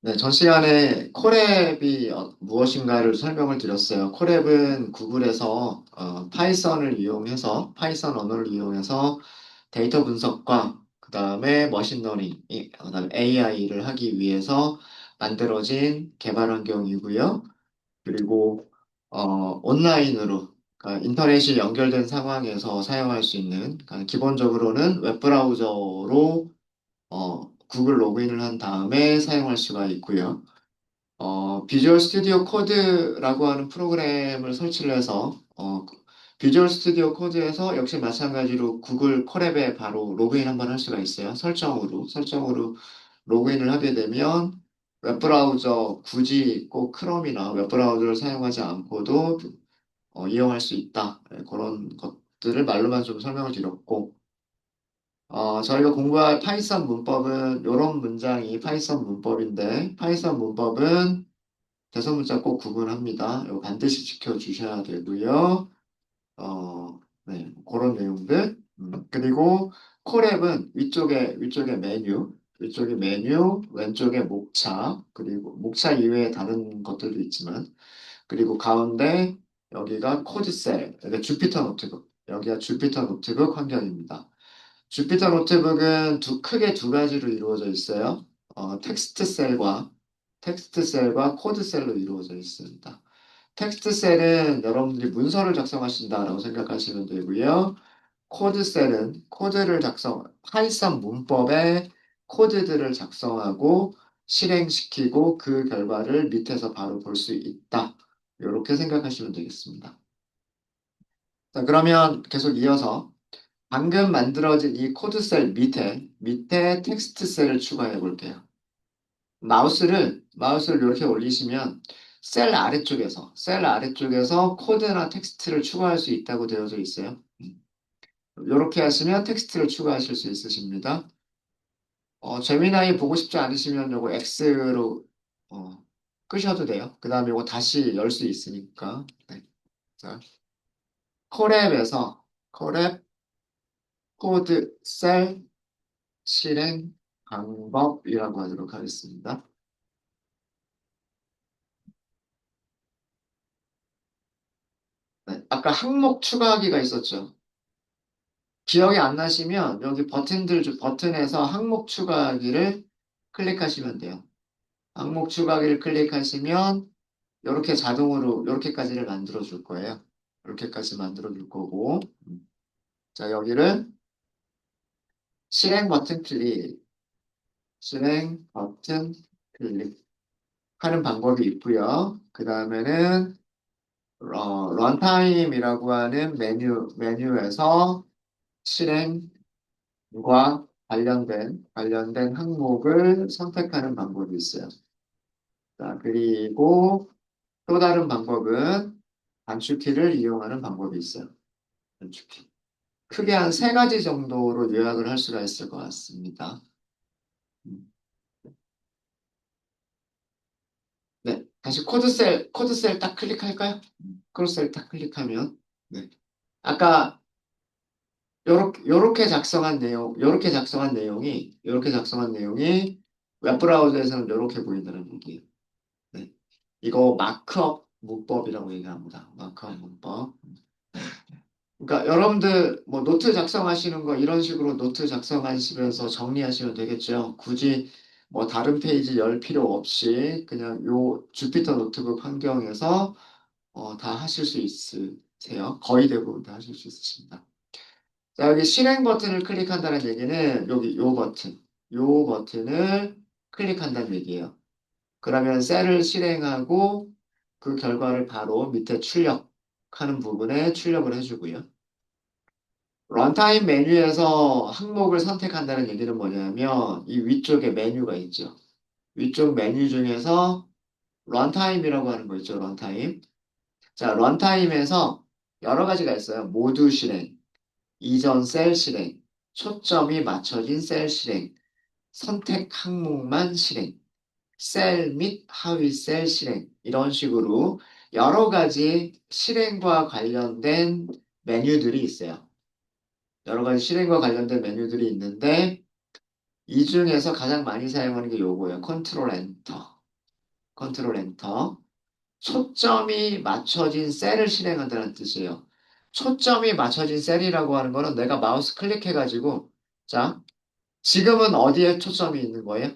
네, 전 시간에 콜앱이 무엇인가를 설명을 드렸어요. 콜앱은 구글에서 파이썬을 이용해서, 파이썬 언어를 이용해서 데이터 분석과 그 다음에 머신러닝, 그 다음에 AI를 하기 위해서 만들어진 개발 환경이고요. 그리고 온라인으로, 그러니까 인터넷이 연결된 상황에서 사용할 수 있는, 그러니까 기본적으로는 웹브라우저로 구글 로그인을 한 다음에 사용할 수가 있고요. 비주얼 스튜디오 코드라고 하는 프로그램을 설치를 해서, 비주얼 스튜디오 코드에서 역시 마찬가지로 구글 콜앱에 바로 로그인 한번 할 수가 있어요. 설정으로 로그인을 하게 되면 웹브라우저 굳이 꼭 크롬이나 웹브라우저를 사용하지 않고도 이용할 수 있다. 네, 그런 것들을 말로만 좀 설명을 드렸고, 저희가 공부할 파이썬 문법은 이런 문장이 파이썬 문법인데, 파이썬 문법은 대소문자 꼭 구분합니다. 이거 반드시 지켜주셔야 되고요. 네, 그런 내용들. 그리고 콜앱은 위쪽에 메뉴, 왼쪽에 목차, 그리고 목차 이외에 다른 것들도 있지만, 그리고 가운데 여기가 코드셀, 여기가 주피터 노트북, 여기가 주피터 노트북 환경입니다. 주피터 노트북은 크게 두 가지로 이루어져 있어요. 텍스트 셀과 코드 셀로 이루어져 있습니다. 텍스트 셀은 여러분들이 문서를 작성하신다라고 생각하시면 되고요. 코드 셀은 파이썬 문법의 코드들을 작성하고 실행시키고 그 결과를 밑에서 바로 볼 수 있다. 이렇게 생각하시면 되겠습니다. 자, 그러면 계속 이어서 방금 만들어진 이 코드 셀 밑에 텍스트 셀을 추가해 볼게요. 마우스를 이렇게 올리시면 셀 아래쪽에서 코드나 텍스트를 추가할 수 있다고 되어져 있어요. 이렇게 하시면 텍스트를 추가하실 수 있으십니다. 재미나이 보고 싶지 않으시면 요거 X로 어, 끄셔도 돼요. 그 다음에 요거 다시 열 수 있으니까. 네. 자, 콜앱에서 콜앱 코드 셀 실행 방법이라고 하도록 하겠습니다. 네, 아까 항목 추가하기가 있었죠. 기억이 안 나시면 여기 버튼에서 항목 추가하기를 클릭하시면 돼요. 항목 추가하기를 클릭하시면 이렇게 자동으로 이렇게까지를 만들어 줄 거예요. 이렇게까지 만들어 줄 거고 자 여기를 실행 버튼 클릭 실행 버튼 클릭 하는 방법이 있고요. 그 다음에는 런타임이라고 하는 메뉴에서 실행과 관련된 항목을 선택하는 방법이 있어요. 자, 그리고 또 다른 방법은 단축키를 이용하는 방법이 있어요. 단축키. 크게 한 세 가지 정도로 요약을 할 수가 있을 것 같습니다. 음, 네. 다시 코드셀 딱 클릭할까요? 코드셀 딱 클릭하면, 네. 아까 요렇게 작성한 내용이 웹브라우저에서는 요렇게 보인다는 얘기예요. 네. 이거 마크업 문법이라고 얘기합니다. 마크업 문법. 그러니까 여러분들 뭐 노트 작성하시는 거 이런 식으로 노트 작성하시면서 정리하시면 되겠죠. 굳이 뭐 다른 페이지 열 필요 없이 그냥 요 주피터 노트북 환경에서 다 하실 수 있으세요. 거의 대부분 다 하실 수 있으십니다. 자, 여기 실행 버튼을 클릭한다는 얘기는 여기 요 버튼을 클릭한다는 얘기예요. 그러면 셀을 실행하고 그 결과를 바로 밑에 출력하는 부분에 출력을 해주고요. 런타임 메뉴에서 항목을 선택한다는 얘기는 뭐냐면 이 위쪽에 메뉴가 있죠. 위쪽 메뉴 중에서 런타임이라고 하는 거 있죠. 런타임. 자, 런타임에서 여러 가지가 있어요. 모두 실행, 이전 셀 실행, 초점이 맞춰진 셀 실행, 선택 항목만 실행, 셀 및 하위 셀 실행 이런 식으로 여러 가지 실행과 관련된 메뉴들이 있어요. 여러 가지 실행과 관련된 메뉴들이 있는데 이 중에서 가장 많이 사용하는 게 요거예요. 컨트롤 엔터. 컨트롤 엔터. 초점이 맞춰진 셀을 실행한다는 뜻이에요. 초점이 맞춰진 셀이라고 하는 거는 내가 마우스 클릭해가지고, 자, 지금은 어디에 초점이 있는 거예요?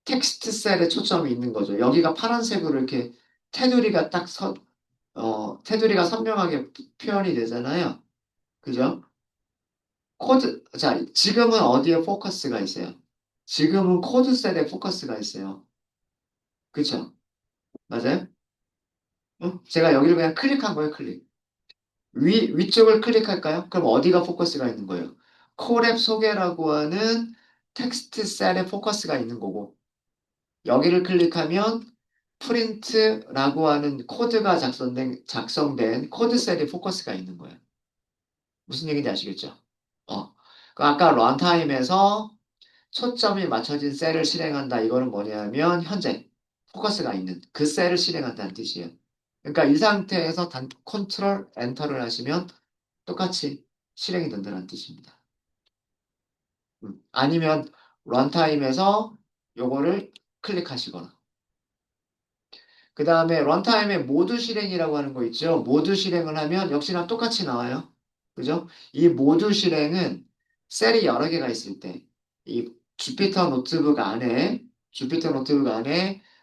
텍스트 셀에 초점이 있는 거죠. 여기가 파란색으로 이렇게 테두리가 테두리가 선명하게 표현이 되잖아요. 그죠? 자, 지금은 어디에 포커스가 있어요? 지금은 코드 셀에 포커스가 있어요. 그쵸? 맞아요? 제가 여기를 그냥 클릭한 거예요, 클릭. 위쪽을 클릭할까요? 그럼 어디가 포커스가 있는 거예요? 콜앱 소개라고 하는 텍스트 셀에 포커스가 있는 거고, 여기를 클릭하면 프린트라고 하는 코드가 작성된 코드 셀에 포커스가 있는 거예요. 무슨 얘기인지 아시겠죠? 어. 그 아까 런타임에서 초점이 맞춰진 셀을 실행한다. 이거는 뭐냐면 현재 포커스가 있는 그 셀을 실행한다는 뜻이에요. 그러니까 이 상태에서 컨트롤 엔터를 하시면 똑같이 실행이 된다는 뜻입니다. 아니면 런타임에서 요거를 클릭하시거나 그 다음에 런타임에 모두 실행이라고 하는 거 있죠. 모두 실행을 하면 역시나 똑같이 나와요. 그죠? 이 모두 실행은 셀이 여러 개가 있을 때, 이 주피터 노트북 안에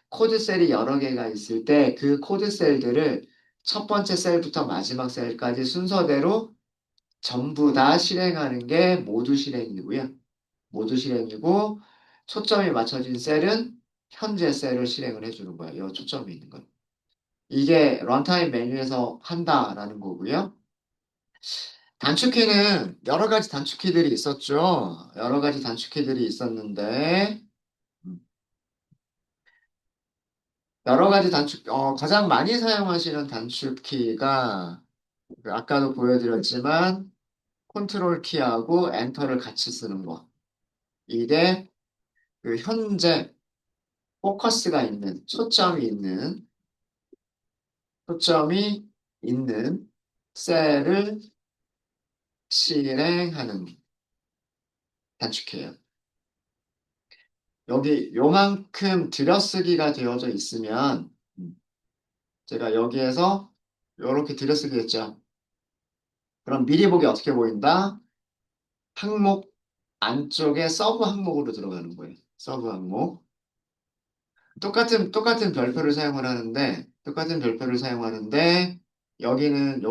코드 셀이 여러 개가 있을 때 그 코드 셀들을 첫 번째 셀부터 마지막 셀까지 순서대로 전부 다 실행하는 게 모두 실행이고요. 모두 실행이고 초점이 맞춰진 셀은 현재 셀을 실행을 해주는 거예요. 이 초점이 있는 거. 이게 런타임 메뉴에서 한다라는 거고요. 단축키는 여러 가지 단축키들이 있었죠. 여러 가지 단축키들이 있었는데, 음, 여러 가지 가장 많이 사용하시는 단축키가 그 아까도 보여드렸지만 컨트롤 키하고 엔터를 같이 쓰는 거. 이게 그 현재 포커스가 있는, 초점이 있는 셀을 실행하는 단축키예요. 여기 요만큼 들여쓰기가 되어져 있으면 제가 여기에서 이렇게 들여쓰기 했죠. 그럼 미리 보기 어떻게 보인다? 항목 안쪽에 서브 항목으로 들어가는 거예요. 서브 항목. 똑같은 별표를 사용하는데 여기는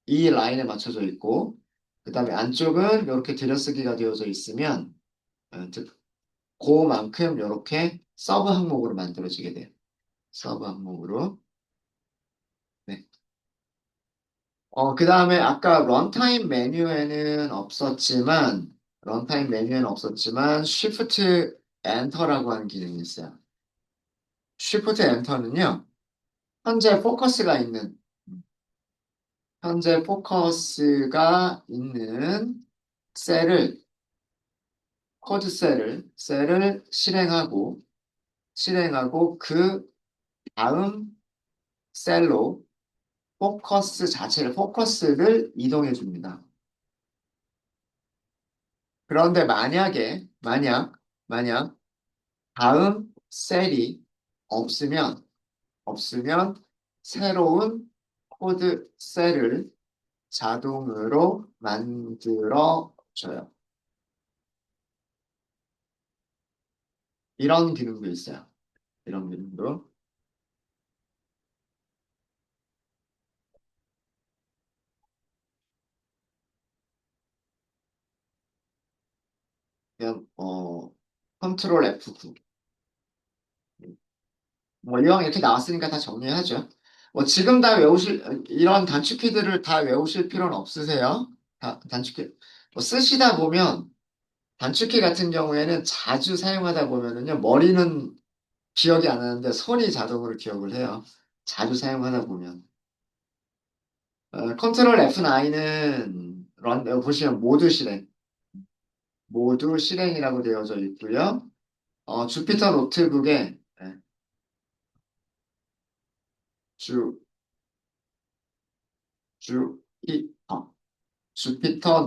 이 라인에 맞춰져 있고 그다음에 안쪽은 이렇게 들여쓰기가 되어져 있으면 그만큼 이렇게 서브 항목으로 만들어지게 돼요. 서브 항목으로. 네. 그 다음에 아까 런타임 메뉴에는 없었지만, Shift Enter라고 하는 기능이 있어요. Shift Enter는요, 현재 포커스가 있는, 현재 포커스가 있는 셀을, 셀을 실행하고 그 다음 셀로 포커스를 이동해 줍니다. 그런데 만약 다음 셀이 없으면, 새로운 코드 셀을 자동으로 만들어 줘요. 이런 기능도 있어요. 이런 기능도. 그냥, 컨트롤 F9. 뭐, 이왕 이렇게 나왔으니까 다 정리하죠. 뭐, 지금 이런 단축키들을 다 외우실 필요는 없으세요. 단축키. 뭐 쓰시다 보면, 단축키 같은 경우에는 자주 사용하다 보면은요, 머리는 기억이 안 나는데 손이 자동으로 기억을 해요. 자주 사용하다 보면. 컨트롤 F9은 보시면 모두 실행이라고 되어져 있고요. 주피터 노트북에 네, 주, 주피터, 주피터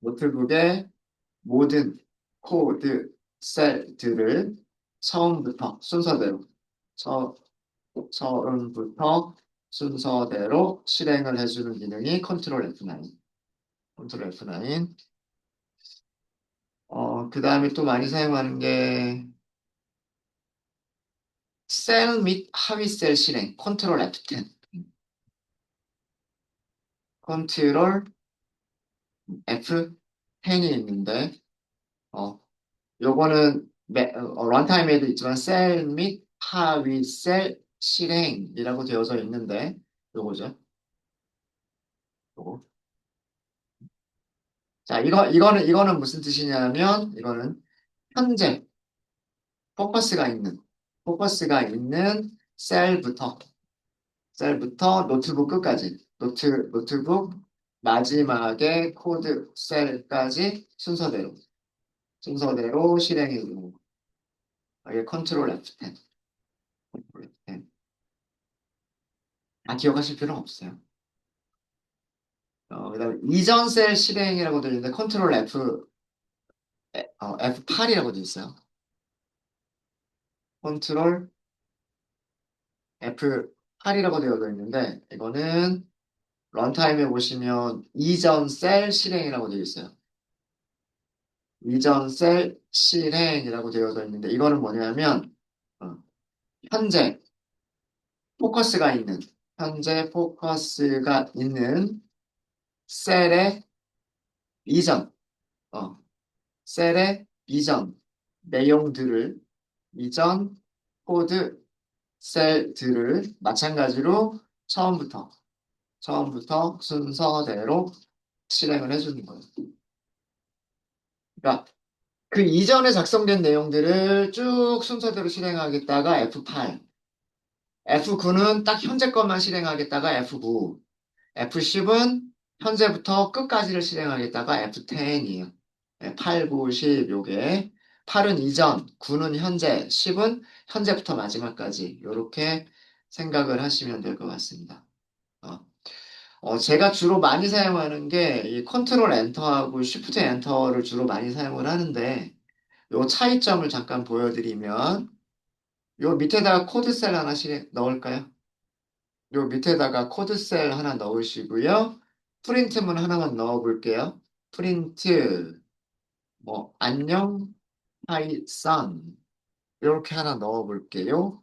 노트북에 모든 코드 셀들을 처음부터 순서대로 처, 처음부터 순서대로 실행을 해주는 기능이 컨트롤 F9. 컨트롤 F9. 그 다음에 또 많이 사용하는 게 셀 및 하위 셀 실행, 컨트롤 F10. 컨트롤 F10이 있는데, 어, 요거는 런타임에도 있지만 셀 및 하위 셀 실행이라고 되어져 있는데, 요거죠. 요거. 자, 이거는 무슨 뜻이냐면, 이거는 현재 포커스가 있는, 포커스가 있는 셀부터 노트북 끝까지, 노트북 마지막에 코드 셀까지 순서대로 실행해 주는 거. 이게 컨트롤 F10. 컨트롤 F10. 기억하실 필요는 없어요. 그다음에 이전 셀 실행이라고 되어 있는데 컨트롤 F8이라고 되어 있어요. 컨트롤 F8이라고 되어 있는데 이거는 런타임에 보시면 이전 셀 실행이라고 되어 있어요. 이전 셀 실행이라고 되어져 있는데 이거는 뭐냐면 어, 현재 포커스가 있는 현재 포커스가 있는 셀의 이전 어, 셀의 이전 내용들을 이전 코드 셀들을 마찬가지로 처음부터 순서대로 실행을 해주는 거예요. 그러니까 그 이전에 작성된 내용들을 쭉 순서대로 실행하겠다가 F8, F9는 딱 현재 것만 실행하겠다가 F9, F10은 현재부터 끝까지를 실행하겠다가 F10이에요. 8, 9, 10 요게 8은 이전, 9는 현재, 10은 현재부터 마지막까지 이렇게 생각을 하시면 될 것 같습니다. 어, 제가 주로 많이 사용하는 게 이 컨트롤 엔터하고 쉬프트 엔터를 주로 많이 사용을 하는데 요 차이점을 잠깐 보여드리면 요 밑에다가 코드셀 하나 넣을까요? 요 밑에다가 코드셀 하나 넣으시고요. 프린트문 하나만 넣어볼게요. 프린트 안녕 파이썬 이렇게 하나 넣어볼게요.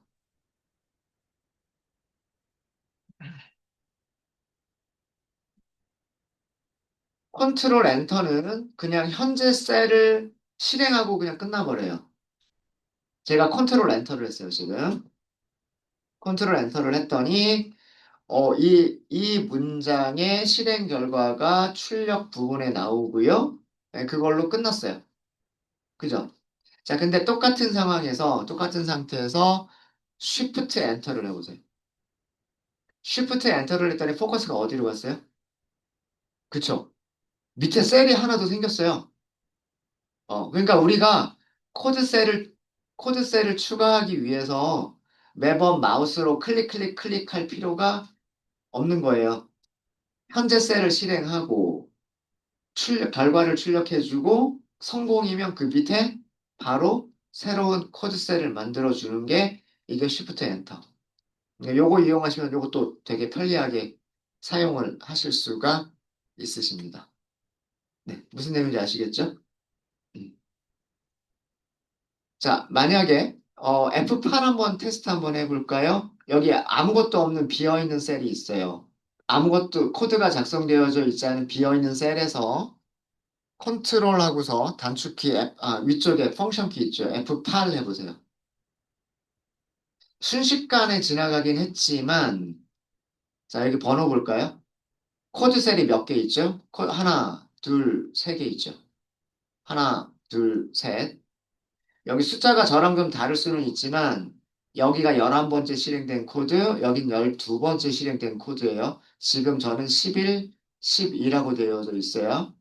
컨트롤 엔터는 그냥 현재 셀을 실행하고 그냥 끝나버려요. 제가 컨트롤 엔터를 했어요, 지금. 컨트롤 엔터를 했더니 이 문장의 실행 결과가 출력 부분에 나오고요. 네, 그걸로 끝났어요. 그죠? 자, 근데 똑같은 상태에서 Shift 엔터를 해보세요. Shift 엔터를 했더니 포커스가 어디로 갔어요? 그쵸? 밑에 셀이 하나 더 생겼어요. 그러니까 우리가 코드 셀을, 코드 셀을 추가하기 위해서 매번 마우스로 클릭할 필요가 없는 거예요. 현재 셀을 실행하고 결과를 출력해주고 성공이면 그 밑에 바로 새로운 코드셀을 만들어주는 게 이게 Shift 엔터. 요거 이용하시면 요것도 되게 편리하게 사용을 하실 수가 있으십니다. 네, 무슨 내용인지 아시겠죠? 음. 자, 만약에 F8 한번 테스트 한번 해볼까요? 여기 아무것도 없는 비어있는 셀이 있어요. 아무것도 코드가 작성되어져 있지 않은 비어있는 셀에서 컨트롤 하고서 단축키 위쪽에 펑션 키 있죠. F8 해보세요. 순식간에 지나가긴 했지만 자, 여기 번호 볼까요? 코드 셀이 몇 개 있죠? 하나, 둘, 세 개 있죠. 하나, 둘, 셋. 여기 숫자가 저랑 좀 다를 수는 있지만 여기가 11번째 실행된 코드, 여긴 12번째 실행된 코드예요. 지금 저는 11, 12라고 되어져 있어요.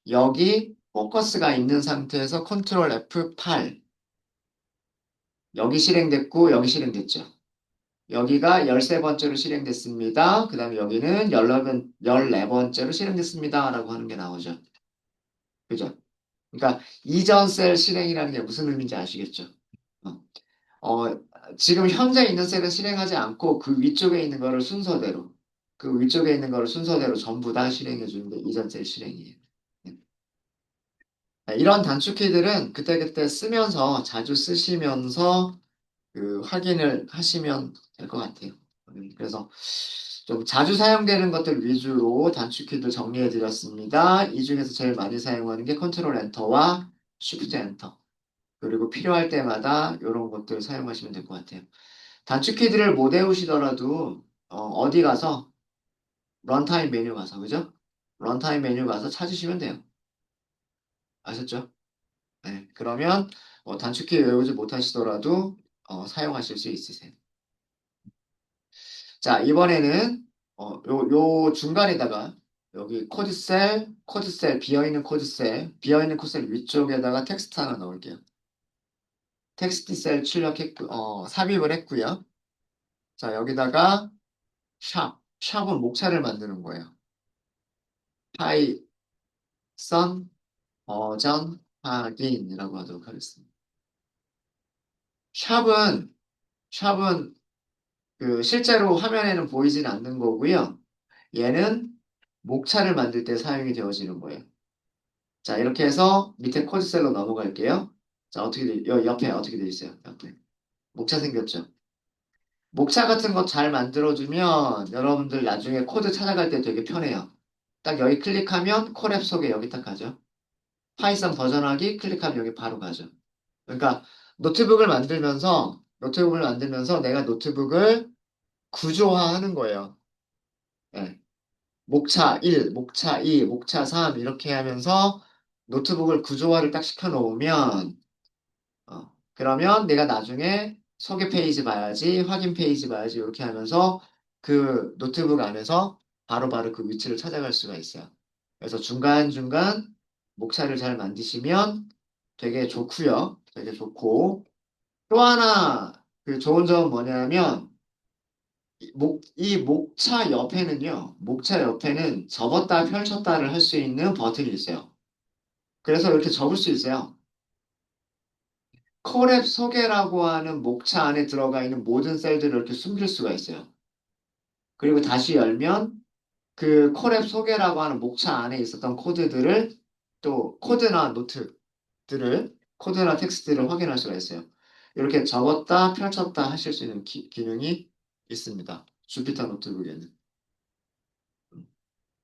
여기 포커스가 있는 상태에서 컨트롤 F8. 여기 실행됐고 여기 실행됐죠. 여기가 13번째로 실행됐습니다. 그 다음에 여기는 14번째로 실행됐습니다. 라고 하는 게 나오죠. 그죠? 그러니까 이전 셀 실행이라는 게 무슨 의미인지 아시겠죠? 어, 어, 지금 현재 있는 셀은 실행하지 않고 그 위쪽에 있는 거를 순서대로 그 위쪽에 있는 거를 순서대로 전부 다 실행해 주는 게 이전 셀 실행이에요. 네. 이런 단축키들은 그때그때 쓰면서 자주 쓰시면서 그 확인을 하시면 될 것 같아요. 그래서 좀 자주 사용되는 것들 위주로 단축키도 정리해 드렸습니다. 이 중에서 제일 많이 사용하는 게 컨트롤 엔터와 쉬프트 엔터. 그리고 필요할 때마다 이런 것들 사용하시면 될 것 같아요. 단축키들을 못 외우시더라도 디 가서 런타임 메뉴 가서 그죠? 런타임 메뉴 가서 찾으시면 돼요. 아셨죠? 네. 그러면 단축키 외우지 못하시더라도 사용하실 수 있으세요. 자, 이번에는 요 중간에다가 여기 코드셀, 비어있는 코드셀 위쪽에다가 텍스트 하나 넣을게요. 텍스트 셀 출력했고, 삽입을 했고요. 자, 여기다가 샵은 목차를 만드는 거예요. 파이썬 버전 확인이라고 하도록 하겠습니다. 샵은, 샵은 그 실제로 화면에는 보이진 않는 거고요. 얘는 목차를 만들 때 사용이 되어지는 거예요. 자, 이렇게 해서 밑에 코드셀로 넘어갈게요. 자, 옆에 어떻게 돼 있어요? 옆에. 목차 생겼죠? 목차 같은 거 잘 만들어주면 여러분들 나중에 코드 찾아갈 때 되게 편해요. 딱 여기 클릭하면 콜앱 속에 여기 딱 가죠. 파이썬 버전하기 클릭하면 여기 바로 가죠. 그러니까 노트북을 만들면서 내가 노트북을 구조화하는 거예요. 예. 목차 1, 목차 2, 목차 3 이렇게 하면서 노트북을 구조화를 딱 시켜놓으면 그러면 내가 나중에 소개 페이지 봐야지, 확인 페이지 봐야지 이렇게 하면서 그 노트북 안에서 바로바로 그 위치를 찾아갈 수가 있어요. 그래서 중간중간 목차를 잘 만드시면 되게 좋고요. 되게 좋고 또 하나 그 좋은 점은 뭐냐면 이 목차 옆에는 접었다 펼쳤다를 할 수 있는 버튼이 있어요. 그래서 이렇게 접을 수 있어요. 콜앱 소개라고 하는 목차 안에 들어가 있는 모든 셀들을 이렇게 숨길 수가 있어요. 그리고 다시 열면 그 콜앱 소개라고 하는 목차 안에 있었던 코드들을 또 코드나 텍스트를 확인할 수가 있어요. 이렇게 접었다 펼쳤다 하실 수 있는 기능이 있습니다. 주피터 노트북에는.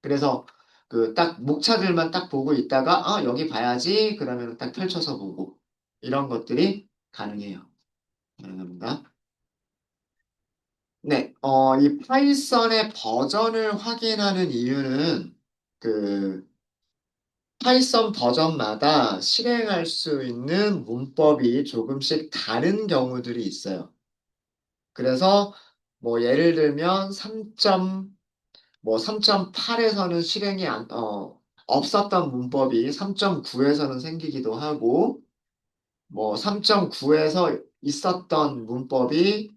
그래서 그 딱 목차들만 딱 보고 있다가 여기 봐야지 그러면 딱 펼쳐서 보고 이런 것들이 가능해요. 가능합니다. 네, 이 파이썬의 버전을 확인하는 이유는 그 파이썬 버전마다 실행할 수 있는 문법이 조금씩 다른 경우들이 있어요. 그래서 뭐 예를 들면 3.8에서는 없었던 문법이 3.9에서는 생기기도 하고 뭐 3.9에서 있었던 문법이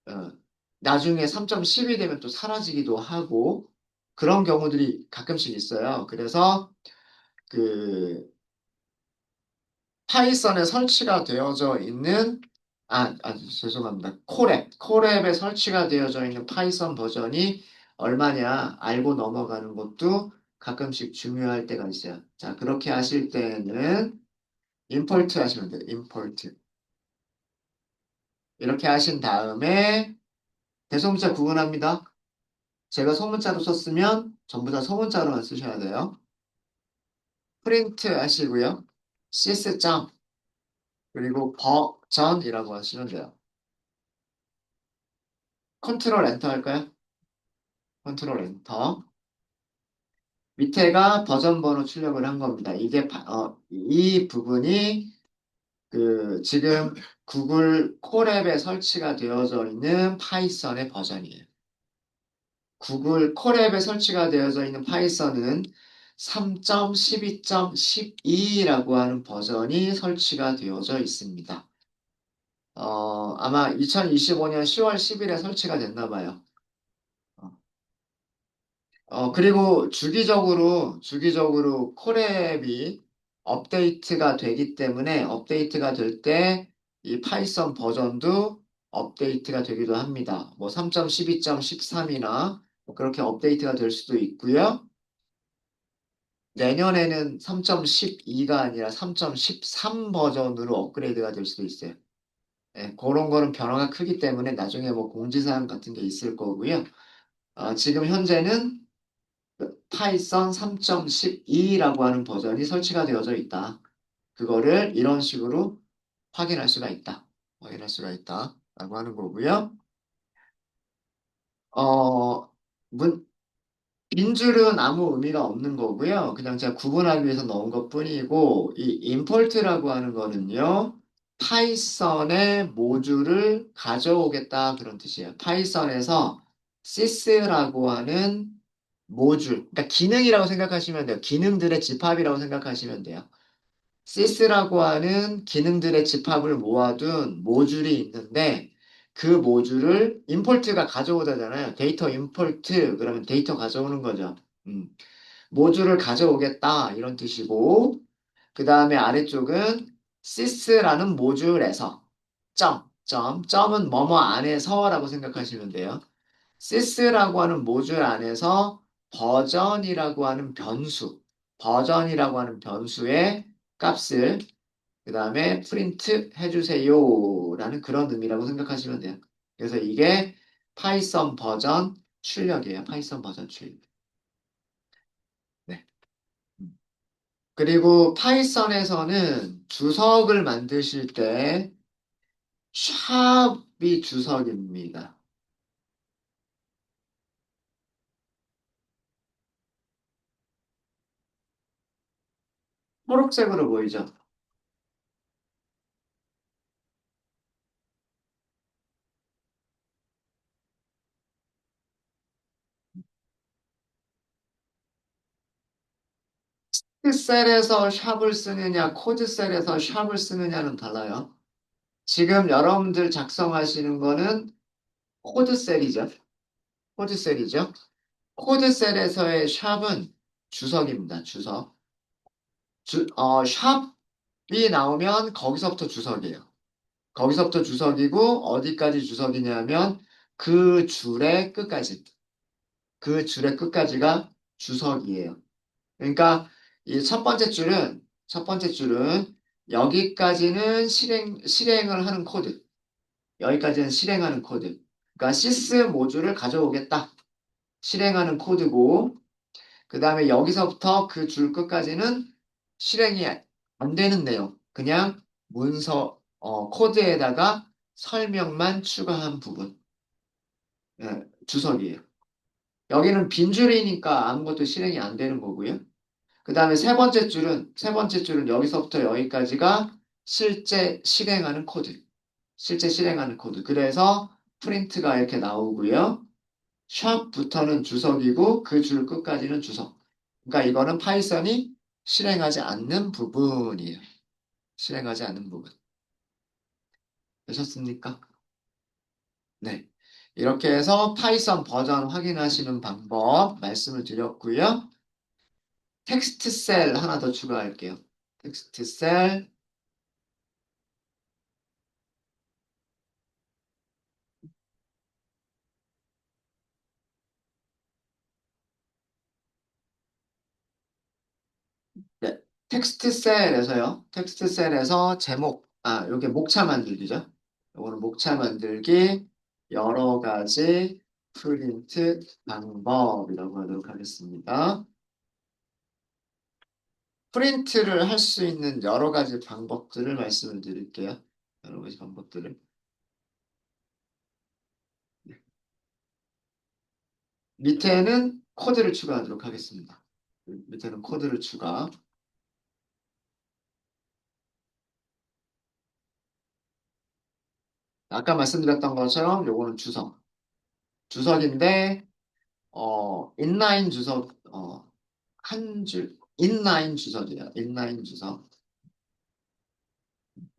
어, 나중에 3.10이 되면 또 사라지기도 하고 그런 경우들이 가끔씩 있어요. 그래서 그 파이썬에 설치가 되어져 있는 죄송합니다. 콜앱에 설치가 되어져 있는 파이썬 버전이 얼마냐 알고 넘어가는 것도 가끔씩 중요할 때가 있어요. 자, 그렇게 하실 때는 임포트 하시면 돼요. 임포트. 이렇게 하신 다음에 대소문자 구분합니다. 제가 소문자로 썼으면 전부 다 소문자로만 쓰셔야 돼요. 프린트 하시고요. sys. 그리고 버전이라고 하시면 돼요. 컨트롤 엔터 할까요? 컨트롤 엔터. 밑에가 버전 번호 출력을 한 겁니다. 이 부분이 그 지금 구글 콜앱에 설치가 되어져 있는 파이썬의 버전이에요. 구글 콜앱에 설치가 되어져 있는 파이썬은 3.12.12라고 하는 버전이 설치가 되어져 있습니다. 아마 2025년 10월 10일에 설치가 됐나 봐요. 어, 그리고 주기적으로 콜앱이 업데이트가 되기 때문에 업데이트가 될 때 이 파이썬 버전도 업데이트가 되기도 합니다. 뭐 3.12.13이나 그렇게 업데이트가 될 수도 있고요. 내년에는 3.12가 아니라 3.13 버전으로 업그레이드가 될 수도 있어요. 예, 그런 거는 변화가 크기 때문에 나중에 뭐 공지사항 같은 게 있을 거고요. 지금 현재는 파이썬 3.12라고 하는 버전이 설치가 되어져 있다. 그거를 이런 식으로 확인할 수가 있다. 확인할 수가 있다. 라고 하는 거고요. 어, 문, 빈줄은 아무 의미가 없는 거고요. 그냥 제가 구분하기 위해서 넣은 것뿐이고, 이 임포트라고 하는 거는요, 파이썬의 모듈을 가져오겠다 그런 뜻이에요. 파이썬에서 sys라고 하는 모듈, 그러니까 기능이라고 생각하시면 돼요. 기능들의 집합이라고 생각하시면 돼요. sys라고 하는 기능들의 집합을 모아둔 모듈이 있는데 그 모듈을 임포트가 가져오다잖아요. 데이터 임포트 그러면 데이터 가져오는 거죠. 음. 모듈을 가져오겠다 이런 뜻이고 그 다음에 아래쪽은 sys라는 모듈에서 점은 뭐뭐 안에서라고 생각하시면 돼요. sys라고 하는 모듈 안에서 버전이라고 하는 변수, 버전이라고 하는 변수의 값을 그 다음에 프린트 해주세요라는 그런 의미라고 생각하시면 돼요. 그래서 이게 파이썬 버전 출력이에요. 파이썬 버전 출력. 네. 그리고 파이썬에서는 주석을 만드실 때 샵이 주석입니다. 초록색으로 보이죠? 셀에서 샵을 쓰느냐, 코드셀에서 샵을 쓰느냐는 달라요. 지금 여러분들 작성하시는 거는 코드셀이죠. 코드셀이죠. 코드셀에서의 샵은 주석입니다. 주석. 샵이 나오면 거기서부터 주석이에요. 거기서부터 주석이고 어디까지 주석이냐면 그 줄의 끝까지. 그 줄의 끝까지가 주석이에요. 그러니까 이 첫 번째 줄은 여기까지는 실행을 하는 코드. 여기까지는 실행하는 코드. 그러니까 시스 모듈을 가져오겠다. 실행하는 코드고, 그 다음에 여기서부터 그 줄 끝까지는 실행이 안 되는 내용. 그냥 코드에다가 설명만 추가한 부분. 예, 주석이에요. 여기는 빈 줄이니까 아무것도 실행이 안 되는 거고요. 그 다음에 세 번째 줄은 여기서부터 여기까지가 실제 실행하는 코드. 실제 실행하는 코드. 그래서 프린트가 이렇게 나오고요. 샵부터는 주석이고 그 줄 끝까지는 주석. 그러니까 이거는 파이썬이 실행하지 않는 부분이에요. 실행하지 않는 부분. 되셨습니까? 네. 이렇게 해서 파이썬 버전 확인하시는 방법 말씀을 드렸고요. 텍스트 셀 하나 더 추가할게요. 텍스트 셀. 네. 텍스트 셀에서 제목, 요게 목차 만들기죠. 요거는 목차 만들기, 여러 가지 프린트 방법이라고 하도록 하겠습니다. 프린트를 할 수 있는 여러 가지 방법들을 말씀을 드릴게요. 여러 가지 방법들을. 밑에는 코드를 추가하도록 하겠습니다. 밑에는 코드를 추가. 아까 말씀드렸던 것처럼 요거는 주석. 주석인데, 인라인 주석, 인라인 주석이에요. 인라인 주석.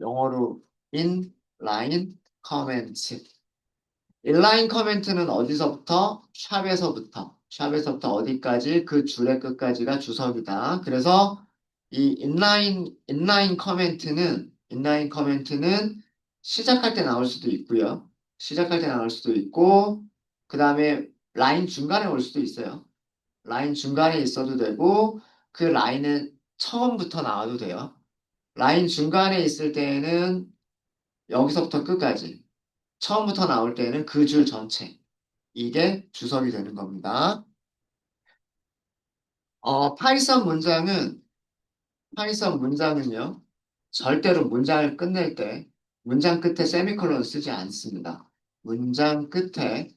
영어로 inline comment. 인라인 커멘트는 어디서부터? 샵에서부터 어디까지 그 줄의 끝까지가 주석이다. 그래서 이 인라인 커멘트는 시작할 때 나올 수도 있고요. 시작할 때 나올 수도 있고, 그 다음에 라인 중간에 올 수도 있어요. 라인 중간에 있어도 되고, 그 라인은 처음부터 나와도 돼요. 라인 중간에 있을 때에는 여기서부터 끝까지, 처음부터 나올 때는 그 줄 전체, 이게 주석이 되는 겁니다. 파이썬 파이썬 문장은요, 절대로 문장을 끝낼 때 문장 끝에 세미콜론 쓰지 않습니다. 문장 끝에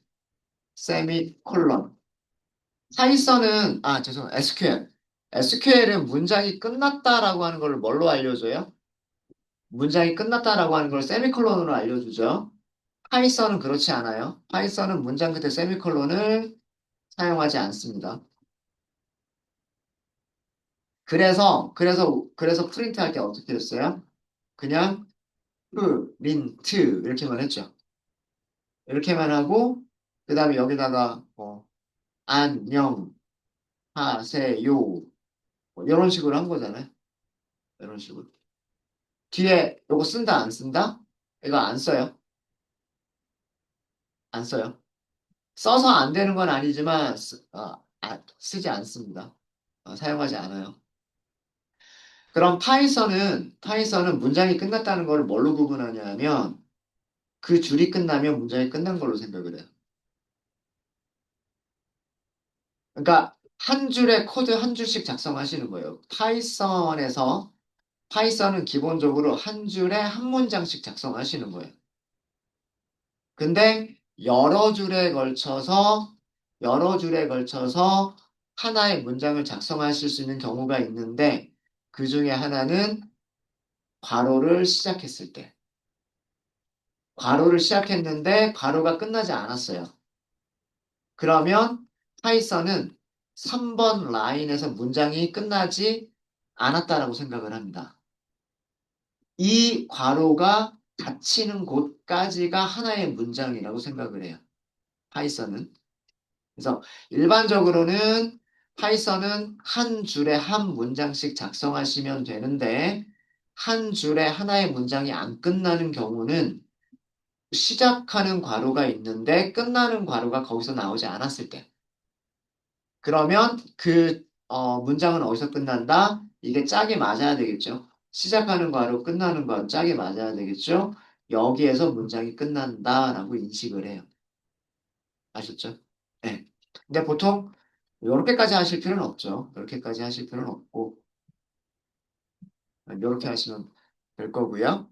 세미콜론. 죄송해요. SQL. SQL은 문장이 끝났다라고 하는 걸 뭘로 알려줘요? 문장이 끝났다라고 하는 걸 세미콜론으로 알려주죠. 파이썬은 그렇지 않아요. 파이썬은 문장 끝에 세미콜론을 사용하지 않습니다. 그래서 프린트 할 때 어떻게 했어요? 그냥 프린트 이렇게만 했죠. 이렇게만 하고 그 다음에 여기다가 뭐 안녕하세요 뭐 이런 식으로 한 거잖아요. 이런 식으로. 뒤에 요거 쓴다 안 쓴다? 이거 안 써요. 안 써요. 써서 안 되는 건 아니지만 쓰지 않습니다. 사용하지 않아요. 그럼 파이썬은 문장이 끝났다는 걸 뭘로 구분하냐면 그 줄이 끝나면 문장이 끝난 걸로 생각을 해요. 그러니까 한 줄의 코드 한 줄씩 작성하시는 거예요. 파이썬은 기본적으로 한 줄에 한 문장씩 작성하시는 거예요. 근데 여러 줄에 걸쳐서 하나의 문장을 작성하실 수 있는 경우가 있는데 그 중에 하나는 괄호를 시작했을 때. 괄호를 시작했는데 괄호가 끝나지 않았어요. 그러면 파이썬은 3번 라인에서 문장이 끝나지 않았다라고 생각을 합니다. 이 괄호가 닫히는 곳까지가 하나의 문장이라고 생각을 해요. 파이썬은. 그래서 일반적으로는 파이썬은 한 줄에 한 문장씩 작성하시면 되는데 한 줄에 하나의 문장이 안 끝나는 경우는 시작하는 괄호가 있는데 끝나는 괄호가 거기서 나오지 않았을 때. 그러면 문장은 어디서 끝난다? 이게 짝이 맞아야 되겠죠. 시작하는 괄호, 끝나는 괄호 짝이 맞아야 되겠죠. 여기에서 문장이 끝난다라고 인식을 해요. 아셨죠? 네. 근데 보통 이렇게까지 하실 필요는 없죠. 이렇게까지 하실 필요는 없고 이렇게 하시면 될 거고요.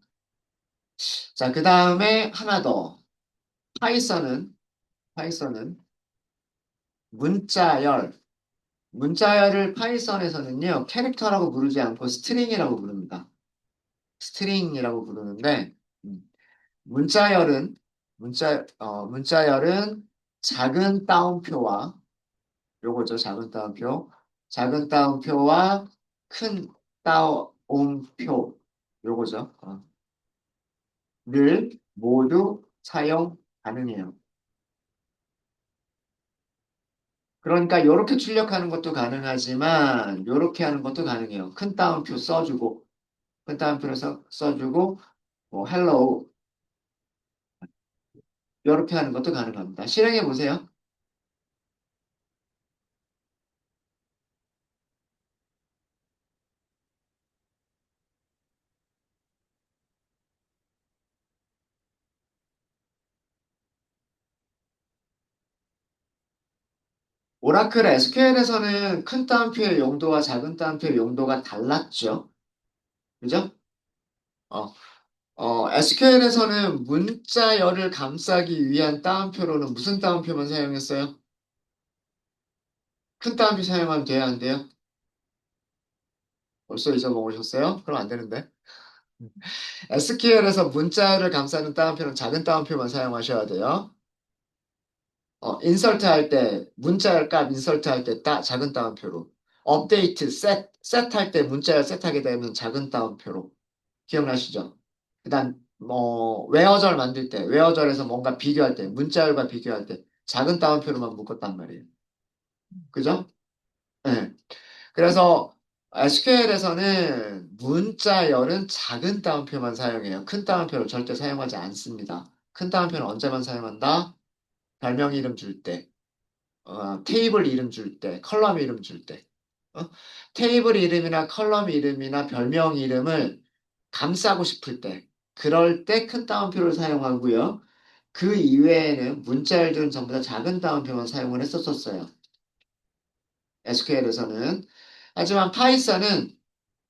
자, 그 다음에 하나 더. 파이썬은 파이썬은 문자열. 문자열을 파이썬에서는요, 캐릭터라고 부르지 않고 스트링이라고 부릅니다. 스트링이라고 부르는데, 음, 문자열은, 문자열은 작은 따옴표와, 요거죠, 작은 따옴표. 작은 따옴표와 큰 따옴표, 요거죠. 를 모두 사용 가능해요. 그러니까 이렇게 출력하는 것도 가능하지만, 이렇게 하는 것도 가능해요. 큰 따옴표 써주고, 큰 따옴표를 써주고, 뭐, hello, 이렇게 하는 것도 가능합니다. 실행해 보세요. 오라클 SQL에서는 큰 따옴표의 용도와 작은 따옴표의 용도가 달랐죠. 그죠? 어, SQL에서는 문자열을 감싸기 위한 따옴표로는 무슨 따옴표만 사용했어요? 큰 따옴표 사용하면 돼야 안 돼요? 벌써 잊어먹으셨어요? 그럼 안 되는데. SQL에서 문자열을 감싸는 따옴표는 작은 따옴표만 사용하셔야 돼요. 인서트 할 때, 문자열 값 인서트 할 때 작은 따옴표로. 업데이트, 셋 할 때 문자열 셋하게 되면 작은 따옴표로. 기억나시죠? 그다음, 웨어절 만들 때, 웨어절에서 뭔가 비교할 때, 문자열과 비교할 때, 작은 따옴표로만 묶었단 말이에요. 그죠? 네. 그래서, SQL에서는 문자열은 작은 따옴표만 사용해요. 큰 따옴표를 절대 사용하지 않습니다. 큰 따옴표는 언제만 사용한다? 별명 이름 줄 때, 테이블 이름 줄 때, 컬럼 이름 줄 때. 어? 테이블 이름이나 컬럼 이름이나 별명 이름을 감싸고 싶을 때, 그럴 때 큰 따옴표를 사용하고요. 그 이외에는 문자열들은 전부 다 작은 따옴표만 사용을 했었어요. SQL에서는. 하지만 파이썬은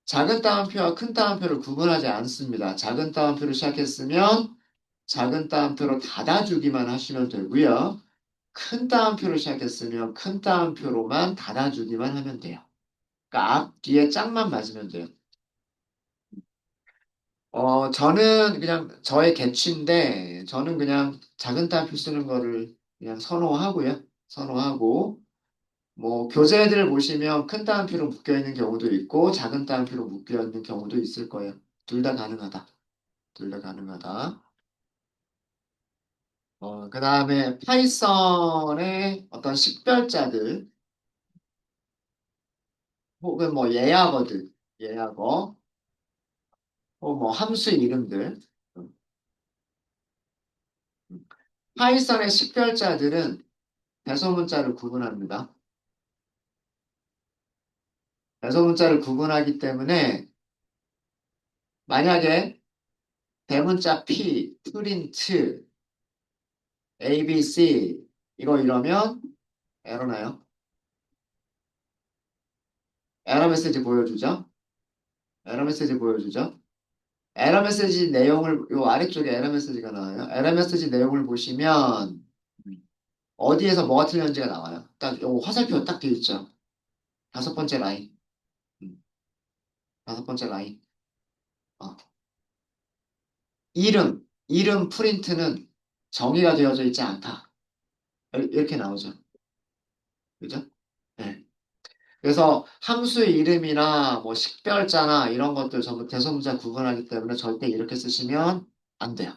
작은 따옴표와 큰 따옴표를 구분하지 않습니다. 작은 따옴표로 시작했으면 작은 따옴표로 닫아주기만 하시면 되고요. 큰 따옴표로 시작했으면 큰 따옴표로만 닫아주기만 하면 돼요. 그러니까 앞, 뒤에 짝만 맞으면 돼요. 저는 그냥 저의 개취인데, 저는 그냥 작은 따옴표 쓰는 거를 그냥 선호하고요. 선호하고, 뭐, 교재들 보시면 큰 따옴표로 묶여 있는 경우도 있고, 작은 따옴표로 묶여 있는 경우도 있을 거예요. 둘 다 가능하다. 둘 다 가능하다. 그 다음에 파이썬의 어떤 식별자들, 혹은 뭐 예약어들, 예약어, 혹은 뭐 함수 이름들. 음, 파이썬의 식별자들은 대소문자를 구분합니다. 대소문자를 구분하기 때문에 만약에 대문자 P, 프린트, ABC 이거 이러면 에러 나요. 에러 메시지 보여주죠. 에러 메시지 보여주죠. 에러 메시지 내용을 요 아래쪽에 에러 메시지가 나와요. 에러 메시지 내용을 보시면 어디에서 뭐가 틀렸는지가 나와요. 딱 요 화살표 딱 되어 있죠. 다섯 번째 라인. 음, 다섯 번째 라인. 어. 이름 프린트는 정의가 되어져 있지 않다. 이렇게 나오죠. 그죠? 네. 그래서 함수의 이름이나 뭐 식별자나 이런 것들 전부 대소문자 구분하기 때문에 절대 이렇게 쓰시면 안 돼요.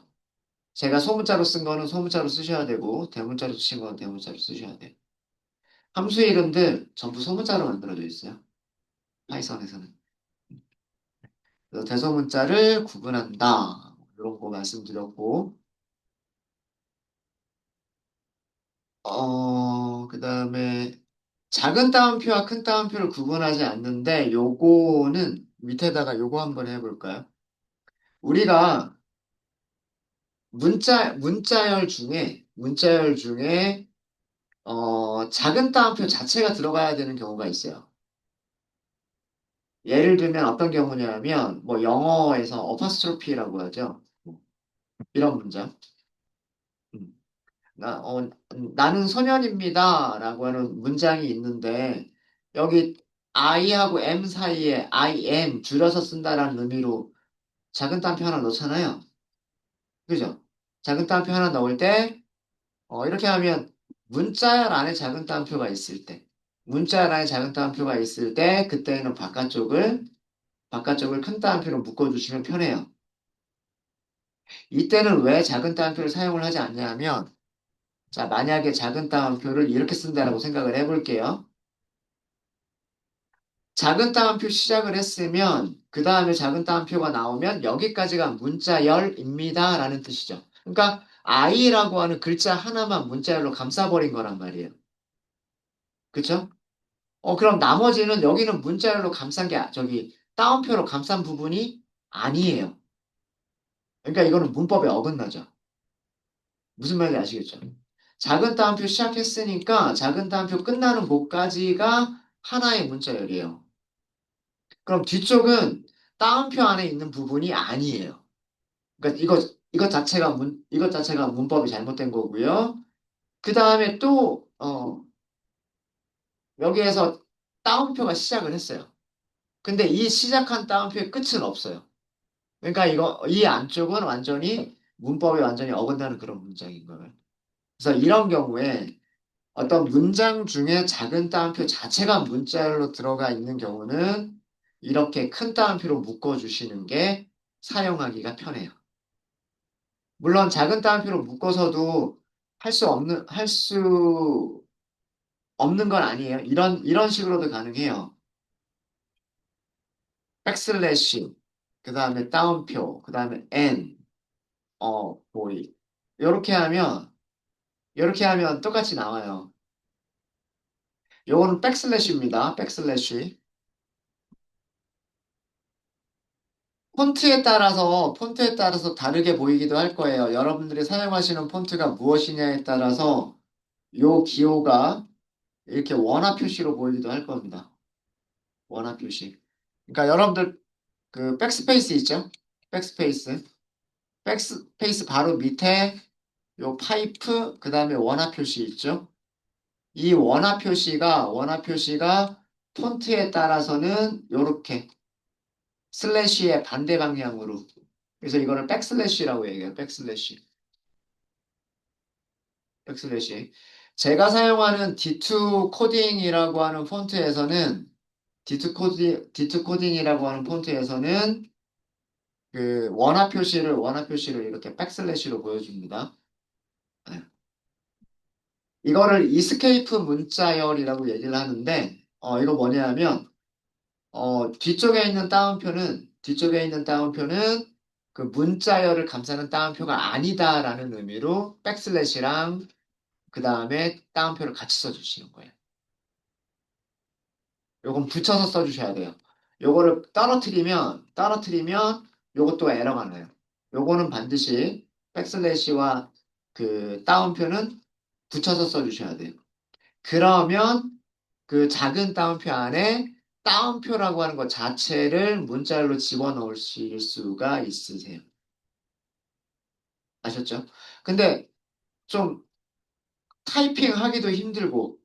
제가 소문자로 쓴 거는 소문자로 쓰셔야 되고 대문자로 쓰신 거는 대문자로 쓰셔야 돼요. 함수 이름들 전부 소문자로 만들어져 있어요. 파이썬에서는. 그래서 대소문자를 구분한다. 이런 거 말씀드렸고, 그 다음에 작은 따옴표와 큰 따옴표를 구분하지 않는데 요거는 밑에다가 요거 한번 해볼까요? 우리가 문자열 중에 작은 따옴표 자체가 들어가야 되는 경우가 있어요. 예를 들면 어떤 경우냐면 뭐 영어에서 어퍼스트로피라고 하죠. 이런 문장. 음. 나는 소년입니다. 라고 하는 문장이 있는데, 여기 I하고 M 사이에 I am 줄여서 쓴다라는 의미로 작은 따옴표 하나 넣잖아요. 그죠? 작은 따옴표 하나 넣을 때, 이렇게 하면 문자열 안에 작은 따옴표가 있을 때, 문자열 안에 작은 따옴표가 있을 때, 그때는 바깥쪽을 큰 따옴표로 묶어주시면 편해요. 이때는 왜 작은 따옴표를 사용을 하지 않냐면, 자, 만약에 작은 따옴표를 이렇게 쓴다라고 생각을 해볼게요. 작은 따옴표 시작을 했으면 그 다음에 작은 따옴표가 나오면 여기까지가 문자열입니다 라는 뜻이죠. 그러니까 I라고 하는 글자 하나만 문자열로 감싸버린 거란 말이에요. 그쵸? 그럼 나머지는 여기는 문자열로 감싼 게 저기 따옴표로 감싼 부분이 아니에요. 그러니까 이거는 문법에 어긋나죠. 무슨 말인지 아시겠죠? 작은 따옴표 시작했으니까 작은 따옴표 끝나는 곳까지가 하나의 문자열이에요. 그럼 뒤쪽은 따옴표 안에 있는 부분이 아니에요. 그러니까 이것 자체가 문법이 잘못된 거고요. 그 다음에 또, 여기에서 따옴표가 시작을 했어요. 근데 이 시작한 따옴표의 끝은 없어요. 그러니까 이 안쪽은 완전히 문법에 완전히 어긋나는 그런 문장인 거예요. 그래서 이런 경우에 어떤 문장 중에 작은 따옴표 자체가 문자열로 들어가 있는 경우는 이렇게 큰 따옴표로 묶어주시는 게 사용하기가 편해요. 물론 작은 따옴표로 묶어서도 할 수 없는 건 아니에요. 이런 식으로도 가능해요. 백슬래시, 그 다음에 따옴표, 그 다음에 N, 보이. 요렇게 하면, 요렇게 하면 똑같이 나와요. 요거는 백슬래시입니다. 백슬래시. 폰트에 따라서 다르게 보이기도 할 거예요. 여러분들이 사용하시는 폰트가 무엇이냐에 따라서 요 기호가 이렇게 원화 표시로 보이기도 할 겁니다. 원화 표시. 그러니까 여러분들 그 백스페이스 있죠? 백스페이스. 백스페이스 바로 밑에 요 파이프, 그 다음에 원화 표시 있죠? 이 원화 표시가 폰트에 따라서는 요렇게 슬래시의 반대 방향으로. 그래서 이거를 백슬래시라고 얘기해요. 백슬래시. 백슬래시. 제가 사용하는 D2 코딩이라고 하는 폰트에서는 D2 코딩이라고 하는 폰트에서는 그 원화 표시를 이렇게 백슬래시로 보여줍니다. 네. 이거를 이스케이프 문자열이라고 얘기를 하는데 이거 뭐냐면 뒤쪽에 있는 따옴표는 그 문자열을 감싸는 따옴표가 아니다라는 의미로 백슬래시랑 그 다음에 따옴표를 같이 써주시는 거예요. 요건 붙여서 써주셔야 돼요. 요거를 떨어뜨리면 요것도 에러가 나요. 요거는 반드시 백슬래시와 그 따옴표는 붙여서 써주셔야 돼요. 그러면 그 작은 따옴표 안에 따옴표라고 하는 것 자체를 문자열로 집어넣으실 수가 있으세요. 아셨죠? 근데 좀 타이핑하기도 힘들고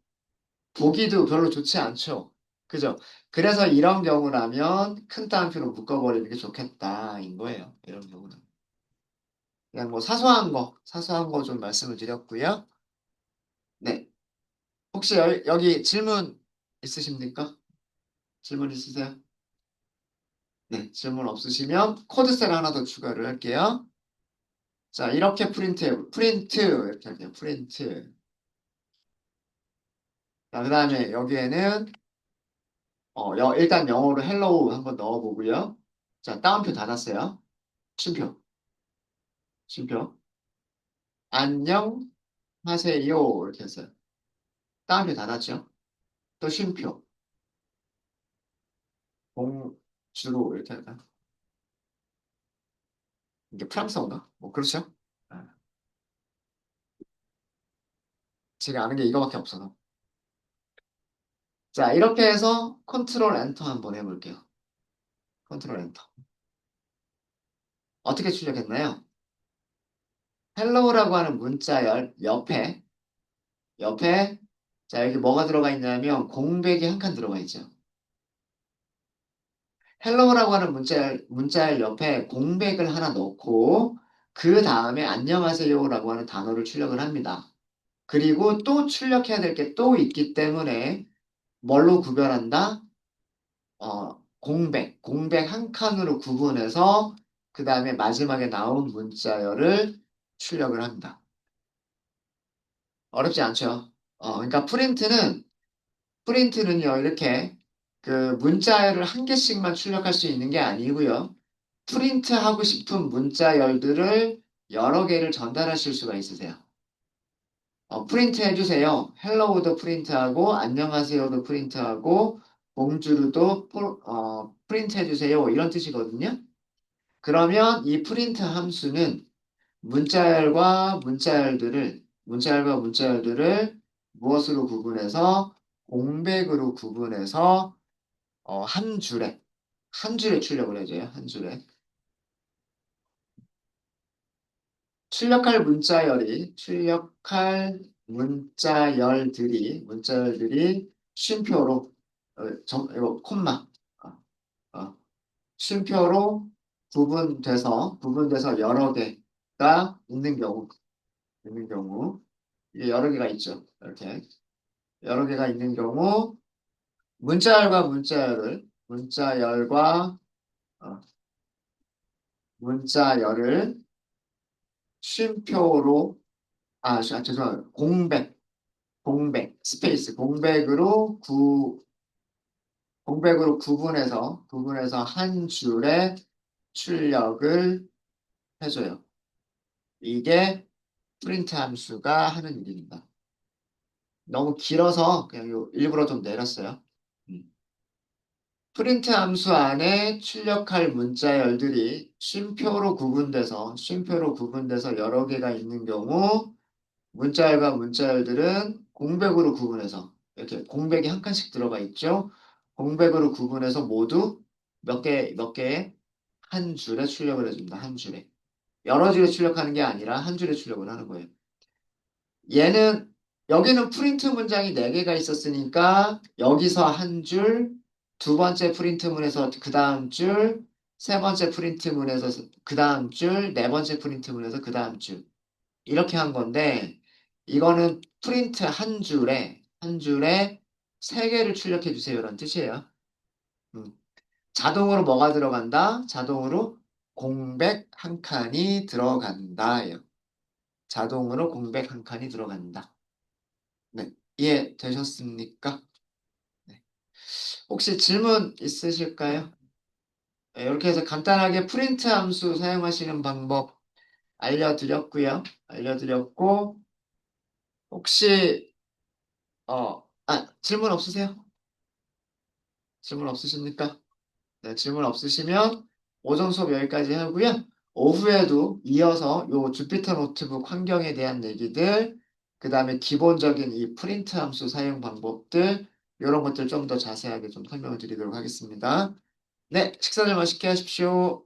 보기도 별로 좋지 않죠. 그죠? 그래서 이런 경우라면 큰 따옴표로 묶어버리는 게 좋겠다인 거예요. 이런 경우는. 그냥 뭐 사소한 거 좀 말씀을 드렸고요. 네. 혹시 여기 질문 있으십니까? 질문 있으세요? 네. 질문 없으시면 코드셀 하나 더 추가를 할게요. 자, 이렇게 프린트, 이렇게 할게요. 프린트. 자, 그 다음에 여기에는, 일단 영어로 헬로우 한번 넣어보고요. 자, 따옴표 닫았어요. 쉼표, 쉼표. 안녕하세요. 이렇게 했어요. 따옴표 닫았죠. 또 쉼표, 봉주로 이렇게 할까요? 이게 프랑스어인가? 뭐, 그렇죠? 아, 제가 아는 게 이거밖에 없어서. 자, 이렇게 해서 컨트롤 엔터 한번 해볼게요. 컨트롤 엔터. 어떻게 출력했나요? 헬로우라고 하는 문자 옆에, 자, 여기 뭐가 들어가 있냐면 공백이 한 칸 들어가 있죠. 헬로우라고 하는 문자열 옆에 공백을 하나 넣고 그 다음에 안녕하세요라고 하는 단어를 출력을 합니다. 그리고 또 출력해야 될 게 또 있기 때문에 뭘로 구별한다? 공백 한 칸으로 구분해서 그 다음에 마지막에 나온 문자열을 출력을 합니다. 어렵지 않죠? 그러니까 프린트는요, 이렇게 그 문자열을 한 개씩만 출력할 수 있는 게 아니고요. 프린트하고 싶은 문자열들을 여러 개를 전달하실 수가 있으세요. 프린트 해주세요. 헬로우도 프린트하고, 안녕하세요도 프린트하고, 봉주르도 프린트 해주세요. 이런 뜻이거든요. 그러면 이 프린트 함수는 문자열과 문자열들을 무엇으로 구분해서 공백으로 구분해서 한 줄에 출력을 해줘요. 한 줄에. 출력할 문자열들이 쉼표로 이거 콤마 어, 어, 쉼표로 구분돼서 여러 개가 있는 경우 이게 여러 개가 있죠. 이렇게 여러 개가 있는 경우 문자열과 어, 문자열을 쉼표로 죄송해요. 공백, 스페이스, 공백으로 공백으로 구분해서 한 줄의 출력을 해줘요. 이게 프린트 함수가 하는 일입니다. 너무 길어서 그냥 일부러 좀 내렸어요. 음. 프린트 함수 안에 출력할 문자열들이 쉼표로 구분돼서 여러 개가 있는 경우 문자열과 문자열들은 공백으로 구분해서 이렇게 공백이 한 칸씩 들어가 있죠. 공백으로 구분해서 모두 몇 개의 한 줄에 출력을 해줍니다. 한 줄에. 여러 줄에 출력하는 게 아니라 한 줄에 출력을 하는 거예요. 얘는 여기는 프린트 문장이 4개가 있었으니까 여기서 한 줄, 두 번째 프린트문에서 그 다음 줄, 세 번째 프린트문에서 그 다음 줄, 네 번째 프린트문에서 그 다음 줄. 이렇게 한 건데 이거는 프린트 한 줄에 3개를 출력해 주세요라는 뜻이에요. 음. 자동으로 뭐가 들어간다? 자동으로 공백 한 칸이 들어간다예요. 자동으로 공백 한 칸이 들어간다. 네, 이해되셨습니까? 네. 혹시 질문 있으실까요? 네, 이렇게 해서 간단하게 프린트 함수 사용하시는 방법 알려드렸고, 혹시, 질문 없으세요? 질문 없으십니까? 네, 질문 없으시면 오전 수업 여기까지 하고요. 오후에도 이어서 요 주피터 노트북 환경에 대한 얘기들, 그 다음에 기본적인 이 프린트 함수 사용 방법들, 이런 것들 좀 더 자세하게 좀 설명을 드리도록 하겠습니다. 네, 식사 좀 맛있게 하십시오.